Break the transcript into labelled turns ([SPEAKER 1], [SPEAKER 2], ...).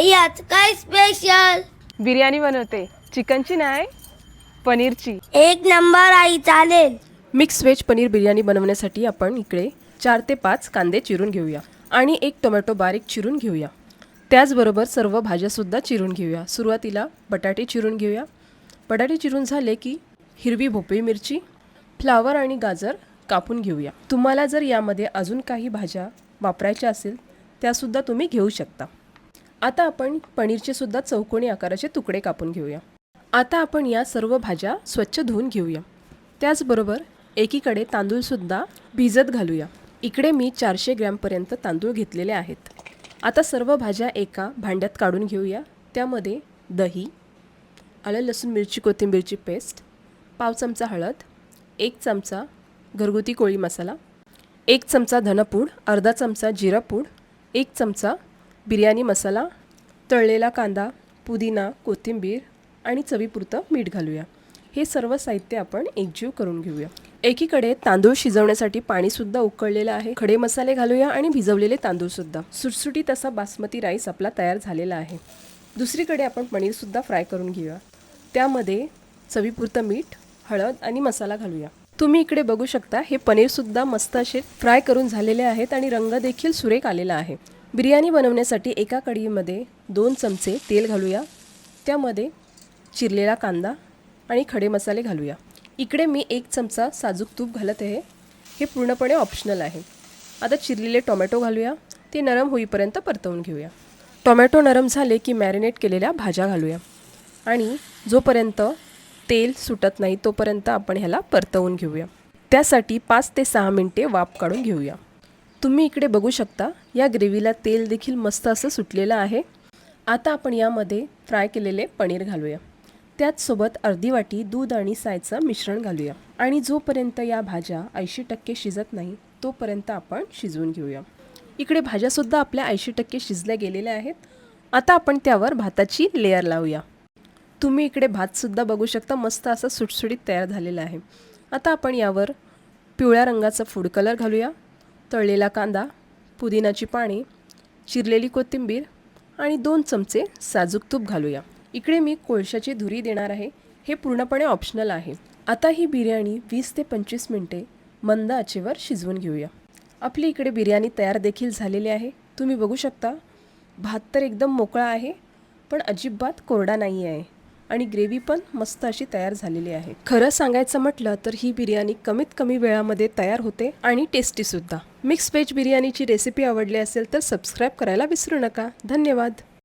[SPEAKER 1] आई आज काय स्पेशल?
[SPEAKER 2] बिर्याणी बनवते, चिकनची नाही, पनीरची.
[SPEAKER 1] एक नंबर आई, चालेल.
[SPEAKER 3] मिक्स व्हेज पनीर बिर्याणी बनवण्यासाठी आपण इकडे 4 ते 5 कांदे चिरून घेऊया आणि एक टोमॅटो बारीक चिरून घेऊया. त्याचबरोबर सर्व भाज्यासुद्धा चिरून घेऊया. सुरुवातीला बटाटे चिरून घेऊया. बटाटे चिरून झाले की हिरवी भोपळी मिरची, फ्लावर आणि गाजर कापून घेऊया. तुम्हाला जर यामध्ये अजून काही भाज्या वापरायच्या असेल त्यासुद्धा तुम्ही घेऊ शकता. आता आपण पनीरचे सुद्धा चौकोनी आकाराचे तुकडे कापून घेऊया. आता आपण या सर्व भाज्या स्वच्छ धुवून घेऊया. त्याचबरोबर एकीकडे तांदूळसुद्धा भिजत घालूया. इकडे मी 400 ग्रॅमपर्यंत तांदूळ घेतलेले आहेत. आता सर्व भाज्या एका भांड्यात काढून घेऊया. त्यामध्ये दही, आलं लसूण मिरची कोथिंबीरची पेस्ट, पाव चमचा हळद, 1 चमचा घरगुती कोळी मसाला, 1 चमचा धनपूड, अर्धा चमचा जिरापूड, 1 चमचा बिर्याणी मसाला, तळलेला कांदा, पुदिना, कोथिंबीर आणि चवीपुरतं मीठ घालूया. हे सर्व साहित्य आपण एकजीव करून घेऊया. एकीकडे तांदूळ शिजवण्यासाठी पाणीसुद्धा उकळलेलं आहे. खडे मसाले घालूया आणि भिजवलेले तांदूळसुद्धा. सुटसुटीत असा बासमती राईस आपला तयार झालेला आहे. दुसरीकडे आपण पनीरसुद्धा फ्राय करून घेऊया. त्यामध्ये चवीपुरतं मीठ, हळद आणि मसाला घालूया. तुम्ही इकडे बघू शकता हे पनीरसुद्धा मस्त असे फ्राय करून झालेले आहेत आणि रंग देखील सुरेख आलेला आहे. बिर्याणी बनवण्यासाठी एका कढईमध्ये 2 चमचे तेल घालूया. त्यामध्ये चिरलेला कांदा आणि खडे मसाले घालूया. इकडे मी 1 चमचा साजूक तूप घालत आहे. हे पूर्णपणे ऑप्शनल आहे. आता चिरलेले टोमॅटो घालूया. ते नरम होईपर्यंत परतवून घेऊया. टोमॅटो नरम झाले की मॅरिनेट केलेल्या भाज्या घालूया आणि जोपर्यंत तेल सुटत नाही तोपर्यंत आपण ह्याला परतवून घेऊया. त्यासाठी 5 ते 6 मिनिटे वाफ काढून घेऊया. तुम्ही इकडे बघू शकता या ग्रेव्हीला तेल देखील मस्त असं सुटलेलं आहे. आता आपण यामध्ये फ्राय केलेले पनीर घालूया. त्याचसोबत अर्धी वाटी दूध आणि सायचं मिश्रण घालूया आणि जोपर्यंत या भाज्या 80% शिजत नाही तोपर्यंत आपण शिजवून घेऊया. इकडे भाज्यासुद्धा आपल्या 80% शिजल्या गेलेल्या आहेत. आता आपण त्यावर भाताची लेयर लावूया. तुम्ही इकडे भातसुद्धा बघू शकता मस्त असा सुटसुटीत तयार झालेला आहे. आता आपण यावर पिवळ्या रंगाचा फूड कलर घालूया. तळलेला कांदा, पुदिनाची पाने, चिरलेली कोथिंबीर आणि 2 चमचे साजूक तूप घालूया. इकडे मी कोळशाची धुरी देणार आहे. हे पूर्णपणे ऑप्शनल आहे. आता ही बिर्याणी 20 ते 25 मिनिटे मंद आचेवर शिजवून घेऊया. आपली इकडे बिर्याणी तयार देखील झालेली आहे. तुम्ही बघू शकता भात तर एकदम मोकळा आहे पण अजिबात कोरडा नाही आहे आणि ग्रेव्ही पण मस्त अशी तयार झालेली आहे. खरं सांगायचं म्हटलं तर ही बिर्याणी कमीत कमी वेळामध्ये तयार होते आणि टेस्टीसुद्धा. मिक्स व्हेज बिर्याणीची रेसिपी आवडली असेल तर सबस्क्राईब करायला विसरू नका. धन्यवाद.